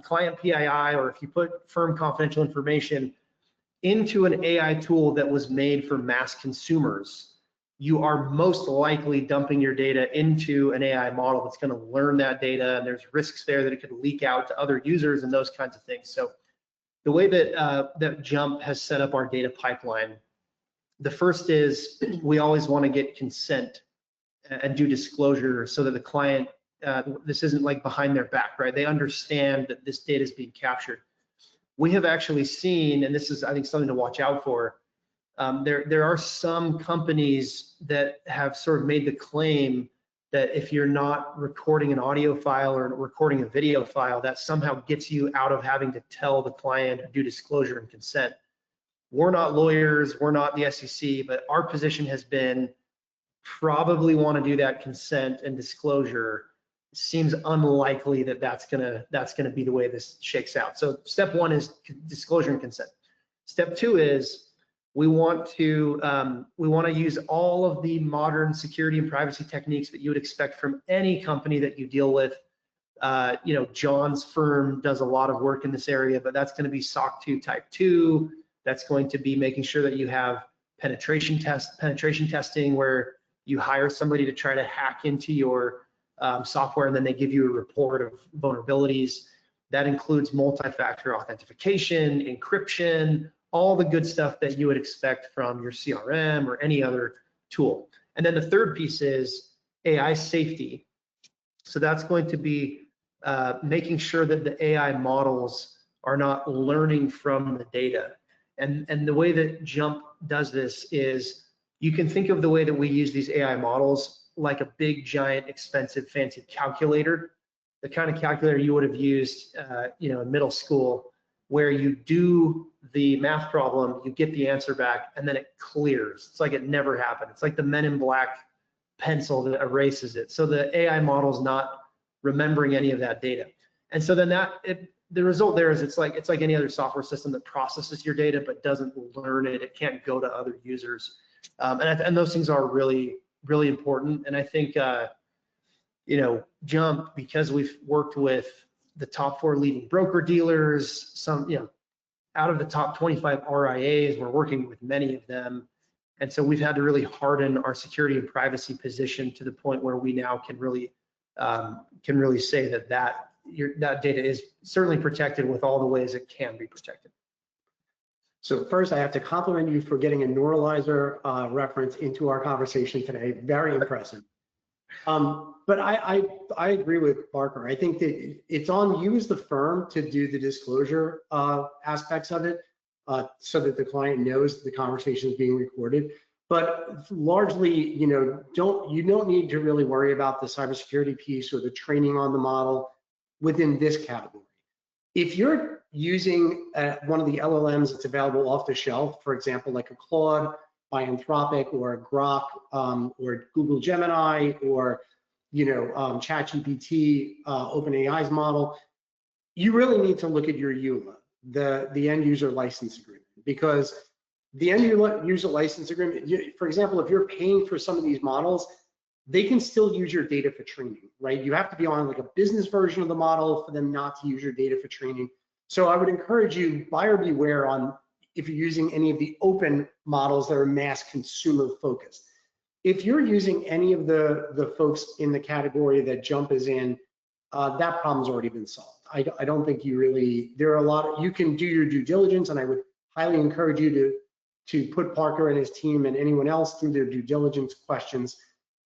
client PII or if you put firm confidential information into an AI tool that was made for mass consumers, you are most likely dumping your data into an AI model that's going to learn that data, and there's risks there that it could leak out to other users and those kinds of things. So the way that that Jump has set up our data pipeline, the first is we always want to get consent and do disclosure so that the client, this isn't like behind their back, right? They understand that this data is being captured. We have actually seen, and this is, I think, something to watch out for, there are some companies that have sort of made the claim that if you're not recording an audio file or recording a video file, that somehow gets you out of having to tell the client or do disclosure and consent. We're not lawyers, we're not the SEC, but our position has been probably want to do that consent and disclosure. It seems unlikely that that's gonna be the way this shakes out. So step one is disclosure and consent. Step two is we want to use all of the modern security and privacy techniques that you would expect from any company that you deal with. John's firm does a lot of work in this area, but that's going to be SOC 2 Type 2. That's going to be making sure that you have penetration testing, where you hire somebody to try to hack into your software, and then they give you a report of vulnerabilities. That includes multi-factor authentication, encryption, all the good stuff that you would expect from your CRM or any other tool. And then the third piece is AI safety. So that's going to be making sure that the AI models are not learning from the data. And the way that Jump does this is you can think of the way that we use these AI models like a big, giant, expensive, fancy calculator, the kind of calculator you would have used in middle school, where you do the math problem, you get the answer back, and then it clears. It's like it never happened. It's like the Men in Black pencil that erases it. So the AI model is not remembering any of that data. And so then the result there is it's like any other software system that processes your data but doesn't learn it. It can't go to other users. And those things are really, really important. And I think, Jump, because we've worked with the top 4 leading broker dealers, some, out of the top 25 RIAs, we're working with many of them. And so we've had to really harden our security and privacy position to the point where we now can really say that data is certainly protected with all the ways it can be protected. So first, I have to compliment you for getting a neuralizer reference into our conversation today. Very impressive. But I agree with Parker. I think that it's on you as the firm to do the disclosure aspects of it, so that the client knows the conversation is being recorded. But largely, you don't need to really worry about the cybersecurity piece or the training on the model within this category. If you're using one of the LLMs that's available off the shelf, for example, like a Claude by Anthropic or a Grok or Google Gemini or ChatGPT, OpenAI's model, you really need to look at your EULA, the end user license agreement, because the end user license agreement, for example, if you're paying for some of these models, they can still use your data for training, right? You have to be on like a business version of the model for them not to use your data for training. So I would encourage you, buyer beware on if you're using any of the open models that are mass consumer focused. If you're using any of the folks in the category that Jump is in, that problem's already been solved. I don't think there are you can do your due diligence, and I would highly encourage you to put Parker and his team and anyone else through their due diligence questions,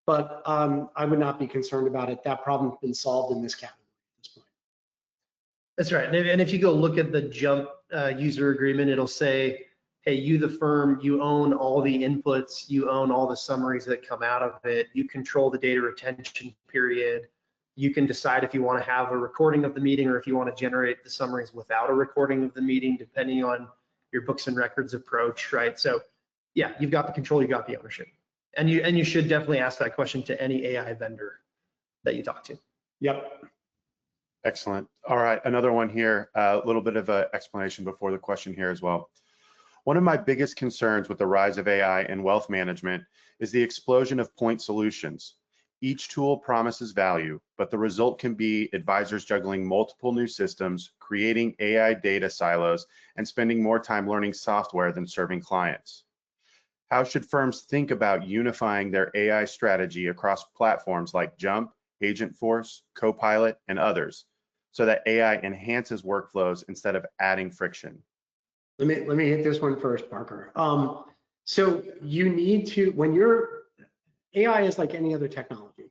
but I would not be concerned about it. That problem's been solved in this category at this point. That's right. And if you go look at the Jump user agreement, it'll say, hey, you, the firm, you own all the inputs, you own all the summaries that come out of it, you control the data retention period, you can decide if you want to have a recording of the meeting or if you want to generate the summaries without a recording of the meeting, depending on your books and records approach, right? So yeah, you've got the control, you've got the ownership. And you should definitely ask that question to any AI vendor that you talk to. Yep. Excellent. All right, another one here, a little bit of an explanation before the question here as well. One of my biggest concerns with the rise of AI in wealth management is the explosion of point solutions. Each tool promises value, but the result can be advisors juggling multiple new systems, creating AI data silos, and spending more time learning software than serving clients. How should firms think about unifying their AI strategy across platforms like Jump, Agentforce, Copilot, and others, so that AI enhances workflows instead of adding friction? Let me hit this one first, Parker. So you need to, AI is like any other technology.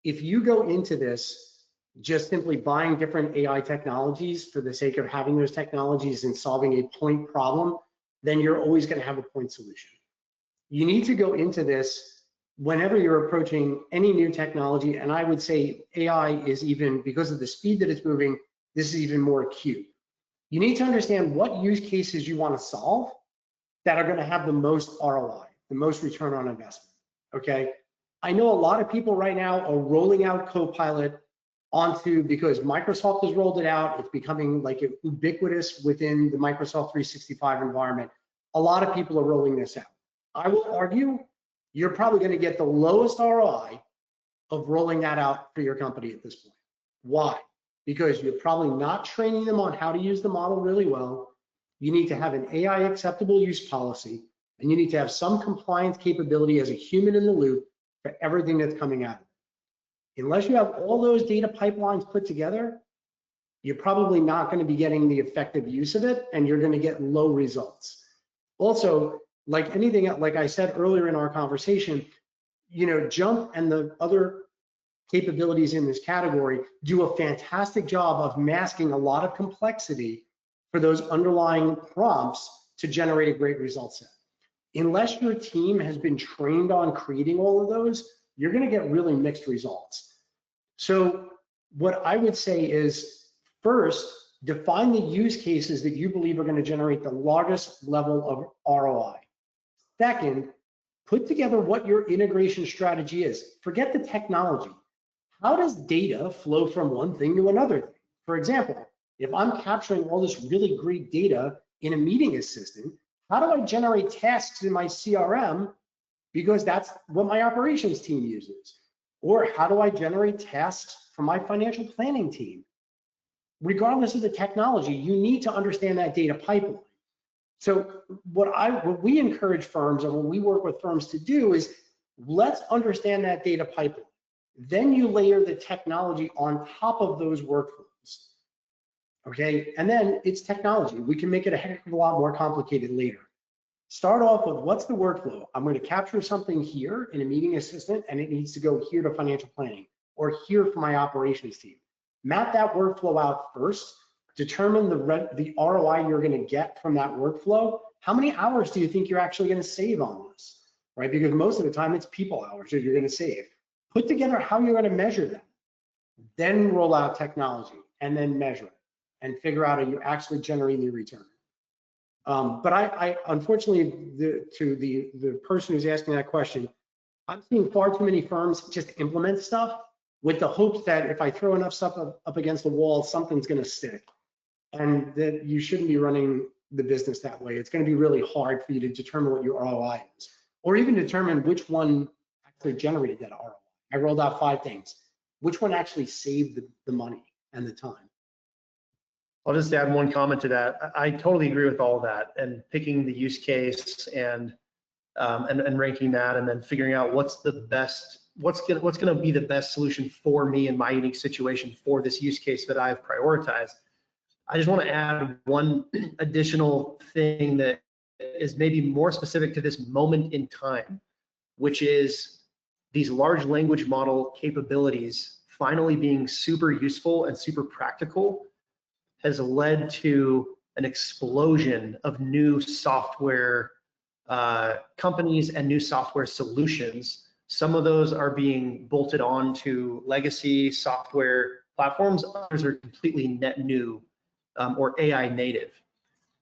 If you go into this just simply buying different AI technologies for the sake of having those technologies and solving a point problem, then you're always going to have a point solution. You need to go into this whenever you're approaching any new technology, and I would say AI is even, because of the speed that it's moving, this is even more acute. You need to understand what use cases you want to solve that are going to have the most ROI, the most return on investment, okay? I know a lot of people right now are rolling out Copilot because Microsoft has rolled it out. It's becoming like ubiquitous within the Microsoft 365 environment. A lot of people are rolling this out. I will argue you're probably going to get the lowest ROI of rolling that out for your company at this point. Why? Because you're probably not training them on how to use the model really well. You need to have an AI acceptable use policy, and you need to have some compliance capability as a human in the loop for everything that's coming out of it. Unless you have all those data pipelines put together, you're probably not going to be getting the effective use of it, and you're going to get low results. Also, like anything, like I said earlier in our conversation, Jump and the other capabilities in this category do a fantastic job of masking a lot of complexity for those underlying prompts to generate a great result set. Unless your team has been trained on creating all of those, you're going to get really mixed results. So what I would say is, first, define the use cases that you believe are going to generate the largest level of ROI. Second, put together what your integration strategy is. Forget the technology. How does data flow from one thing to another thing? For example, if I'm capturing all this really great data in a meeting assistant, how do I generate tasks in my CRM? Because that's what my operations team uses. Or how do I generate tasks for my financial planning team? Regardless of the technology, you need to understand that data pipeline. So what we encourage firms, and what we work with firms to do, is let's understand that data pipeline. Then you layer the technology on top of those workflows. Okay, and then it's technology. We can make it a heck of a lot more complicated later. Start off with, what's the workflow? I'm going to capture something here in a meeting assistant, and it needs to go here to financial planning, or here for my operations team. Map that workflow out first. Determine the ROI you're going to get from that workflow. How many hours do you think you're actually going to save on this? Right? Because most of the time it's people hours that you're going to save. Put together how you're going to measure that. Then roll out technology, and then measure it, and figure out, are you actually generating the return? But I unfortunately, to the person who's asking that question, I'm seeing far too many firms just implement stuff with the hopes that if I throw enough stuff up against the wall, something's going to stick. And that you shouldn't be running the business that way. It's going to be really hard for you to determine what your ROI is, or even determine which one actually generated that ROI. I rolled out 5 things. Which one actually saved the money and the time? I'll just add one comment to that. I totally agree with all of that, and picking the use case and ranking that, and then figuring out what's going to be the best solution for me in my unique situation for this use case that I've prioritized. I just want to add one additional thing that is maybe more specific to this moment in time, which is these large language model capabilities finally being super useful and super practical has led to an explosion of new software companies and new software solutions. Some of those are being bolted on to legacy software platforms. Others are completely net new or AI native.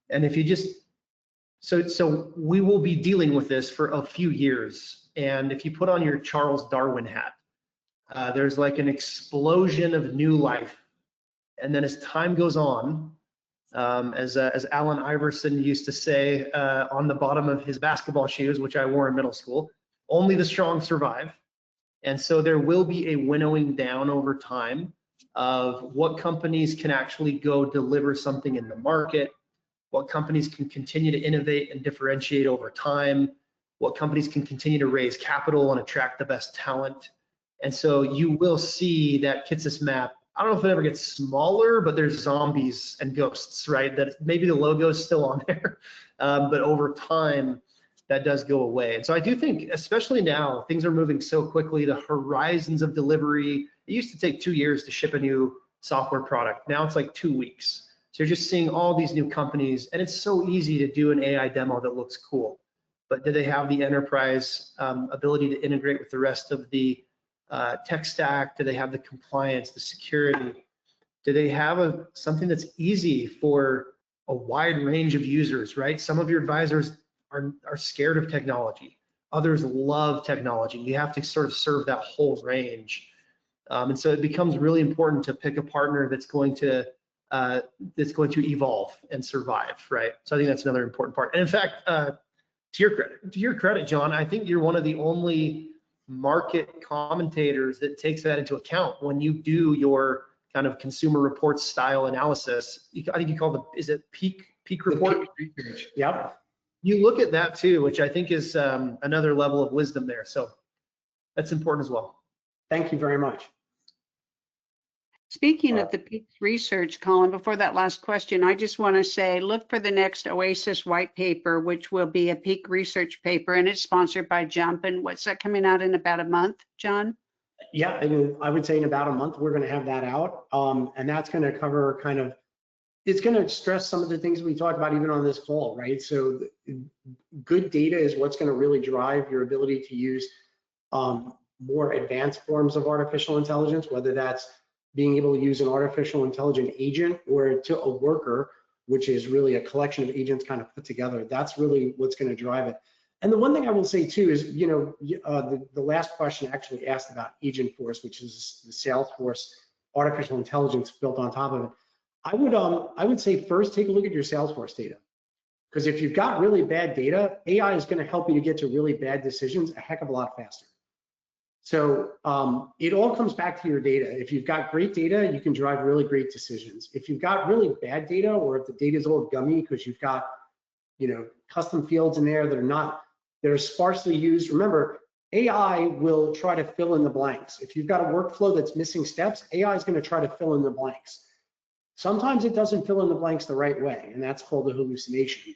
And if you just, so we will be dealing with this for a few years. And if you put on your Charles Darwin hat, there's like an explosion of new life. And then as time goes on, as Allen Iverson used to say on the bottom of his basketball shoes, which I wore in middle school, only the strong survive. And so there will be a winnowing down over time of what companies can actually go deliver something in the market, what companies can continue to innovate and differentiate over time, what companies can continue to raise capital and attract the best talent. And so you will see that Kitsis map, I don't know if it ever gets smaller, but there's zombies and ghosts, right? That maybe the logo is still on there, but over time, that does go away. And so I do think, especially now, things are moving so quickly, the horizons of delivery, it used to take 2 years to ship a new software product. Now it's like 2 weeks. So you're just seeing all these new companies, and it's so easy to do an AI demo that looks cool. But do they have the enterprise ability to integrate with the rest of the tech stack? Do they have the compliance, the security? Do they have something that's easy for a wide range of users, right? Some of your advisors are scared of technology. Others love technology. You have to sort of serve that whole range. And so it becomes really important to pick a partner that's going to evolve and survive, right? So I think that's another important part. And in fact, to your credit, John, I think you're one of the only market commentators that takes that into account when you do your kind of consumer reports style analysis. I think you call them, is it peak report? Yep. You look at that too, which I think is another level of wisdom there. So that's important as well. Thank you very much. Speaking of the peak research, Colin, before that last question, I just want to say, look for the next Oasis white paper, which will be a peak research paper, and it's sponsored by Jump. And what's that coming out in about a month, John? Yeah, I would say in about a month, we're going to have that out. And that's going to cover kind of, it's going to stress some of the things we talked about even on this call, right? So good data is what's going to really drive your ability to use more advanced forms of artificial intelligence, whether that's being able to use an artificial intelligent agent or to a worker, which is really a collection of agents kind of put together. That's really what's going to drive it. And the one thing I will say too is, the last question actually asked about Agent Force, which is the Salesforce artificial intelligence built on top of it. I would say first take a look at your Salesforce data, because if you've got really bad data, AI is going to help you to get to really bad decisions a heck of a lot faster. So it all comes back to your data. If you've got great data, you can drive really great decisions. If you've got really bad data, or if the data is all gummy because you've got custom fields in there that are sparsely used. Remember, AI will try to fill in the blanks. If you've got a workflow that's missing steps, AI is going to try to fill in the blanks. Sometimes it doesn't fill in the blanks the right way, and that's called a hallucination.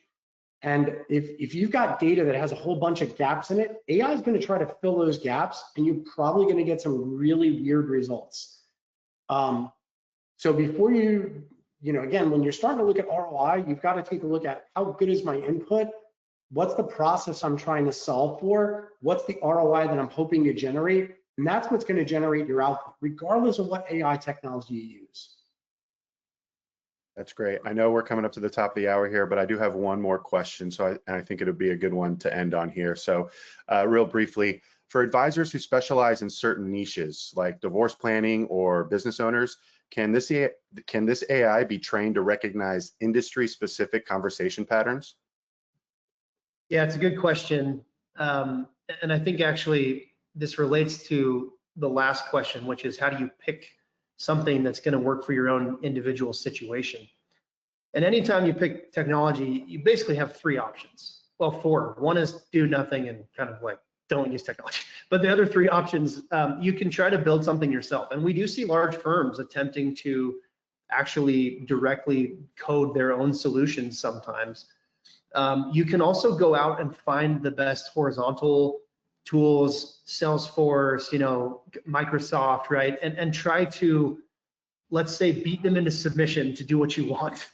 And if you've got data that has a whole bunch of gaps in it, AI is going to try to fill those gaps, and you're probably going to get some really weird results. So before again, when you're starting to look at ROI, you've got to take a look at how good is my input, what's the process I'm trying to solve for, what's the ROI that I'm hoping to generate, and that's what's going to generate your output, regardless of what AI technology you use. That's great. I know we're coming up to the top of the hour here, but I do have one more question. So I think it would be a good one to end on here. So real briefly, for advisors who specialize in certain niches like divorce planning or business owners, can this AI be trained to recognize industry-specific conversation patterns? Yeah, it's a good question. And I think actually this relates to the last question, which is how do you pick something that's going to work for your own individual situation? And anytime you pick technology, you basically have three options. Well, four. One is do nothing and kind of like don't use technology. But the other three options, you can try to build something yourself. And we do see large firms attempting to actually directly code their own solutions sometimes. You can also go out and find the best horizontal tools, Salesforce, Microsoft, right? And try to, let's say, beat them into submission to do what you want.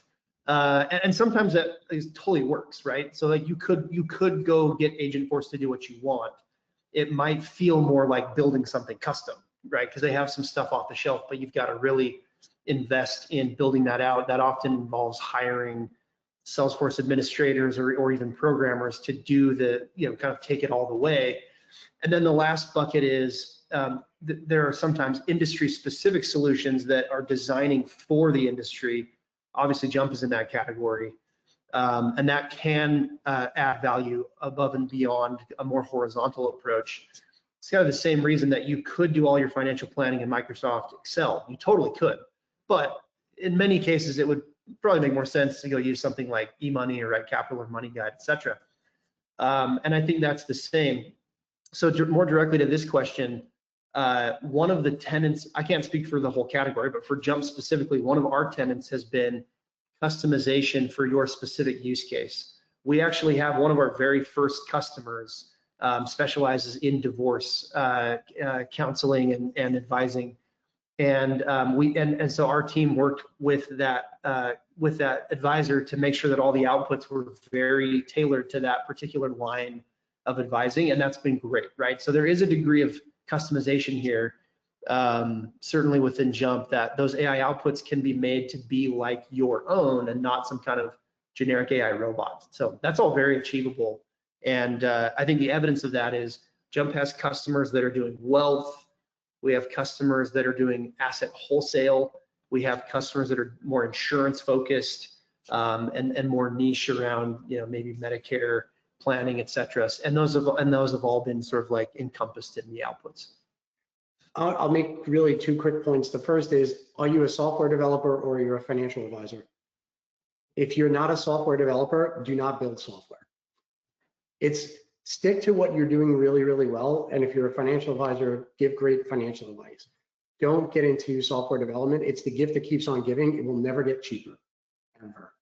And sometimes that totally works, right? So like you could go get Agent Force to do what you want. It might feel more like building something custom, right? Because they have some stuff off the shelf, but you've got to really invest in building that out. That often involves hiring Salesforce administrators or even programmers to do the, kind of take it all the way. And then the last bucket is there are sometimes industry-specific solutions that are designing for the industry. Obviously, Jump is in that category, and that can add value above and beyond a more horizontal approach. It's kind of the same reason that you could do all your financial planning in Microsoft Excel. You totally could, but in many cases, it would probably make more sense to go use something like eMoney or Red Capital or Money Guide, etc. And I think that's the same. So more directly to this question, one of the tenets, I can't speak for the whole category, but for Jump specifically, one of our tenets has been customization for your specific use case. We actually have one of our very first customers specializes in divorce counseling and advising. And so our team worked with that advisor to make sure that all the outputs were very tailored to that particular line of advising, and that's been great, right? So there is a degree of customization here, certainly within Jump, that those AI outputs can be made to be like your own and not some kind of generic AI robot. So that's all very achievable, and I think the evidence of that is Jump has customers that are doing wealth. We have customers that are doing asset wholesale. We have customers that are more insurance focused and more niche around, maybe Medicare planning, et cetera. And those have all been sort of like encompassed in the outputs. I'll make really two quick points. The first is, are you a software developer or you're a financial advisor? If you're not a software developer, do not build software. Stick to what you're doing really, really well. And if you're a financial advisor, give great financial advice. Don't get into software development. It's the gift that keeps on giving. It will never get cheaper, ever.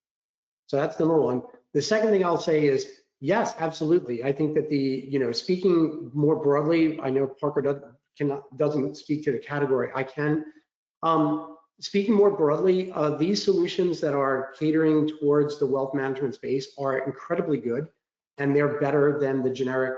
So that's number one. The second thing I'll say is, yes, absolutely. I think that speaking more broadly, I know Parker doesn't speak to the category, I can. Speaking more broadly, these solutions that are catering towards the wealth management space are incredibly good, and they're better than the generic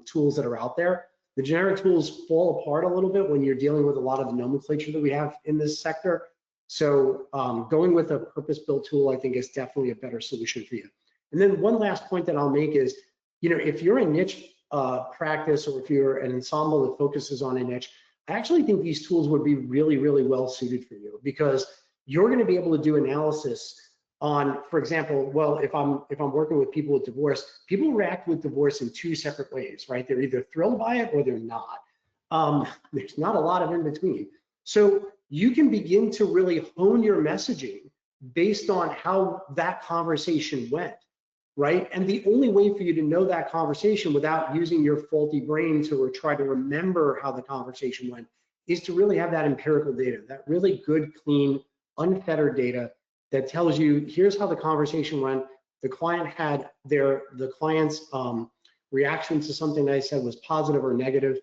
tools that are out there. The generic tools fall apart a little bit when you're dealing with a lot of the nomenclature that we have in this sector. So going with a purpose-built tool, I think, is definitely a better solution for you. And then one last point that I'll make is, if you're a niche practice, or if you're an ensemble that focuses on a niche, I actually think these tools would be really, really well suited for you, because you're going to be able to do analysis on, for example, well, if I'm working with people with divorce, people react with divorce in two separate ways, right? They're either thrilled by it or they're not. There's not a lot of in between. So you can begin to really hone your messaging based on how that conversation went, right? And the only way for you to know that conversation without using your faulty brain to try to remember how the conversation went is to really have that empirical data, that really good, clean, unfettered data that tells you, here's how the conversation went. The client had the client's reaction to something that I said was positive or negative,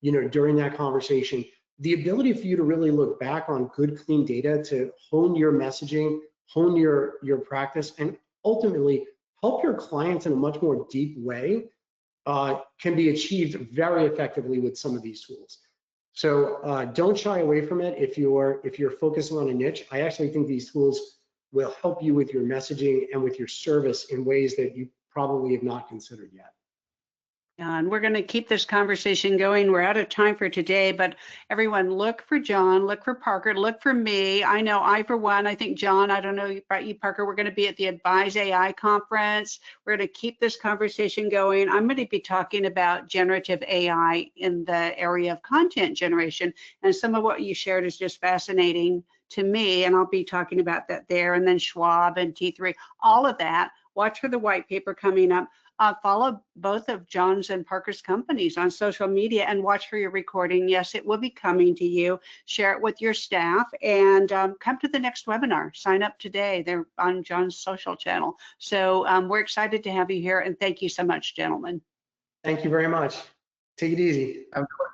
during that conversation. The ability for you to really look back on good, clean data to hone your messaging, hone your practice, and ultimately help your clients in a much more deep way can be achieved very effectively with some of these tools. So don't shy away from it if you're focusing on a niche. I actually think these tools will help you with your messaging and with your service in ways that you probably have not considered yet. And we're going to keep this conversation going. We're out of time for today, but everyone, look for John, look for Parker, look for me. I know I, for one, I think John, I don't know about you, Parker, we're going to be at the Advise AI conference. We're going to keep this conversation going. I'm going to be talking about generative AI in the area of content generation. And some of what you shared is just fascinating to me. And I'll be talking about that there. And then Schwab and T3, all of that. Watch for the white paper coming up. Follow both of John's and Parker's companies on social media and watch for your recording. Yes, it will be coming to you. Share it with your staff and come to the next webinar. Sign up today. They're on John's social channel. So we're excited to have you here, and thank you so much, gentlemen. Thank you very much. Take it easy. Have a good one.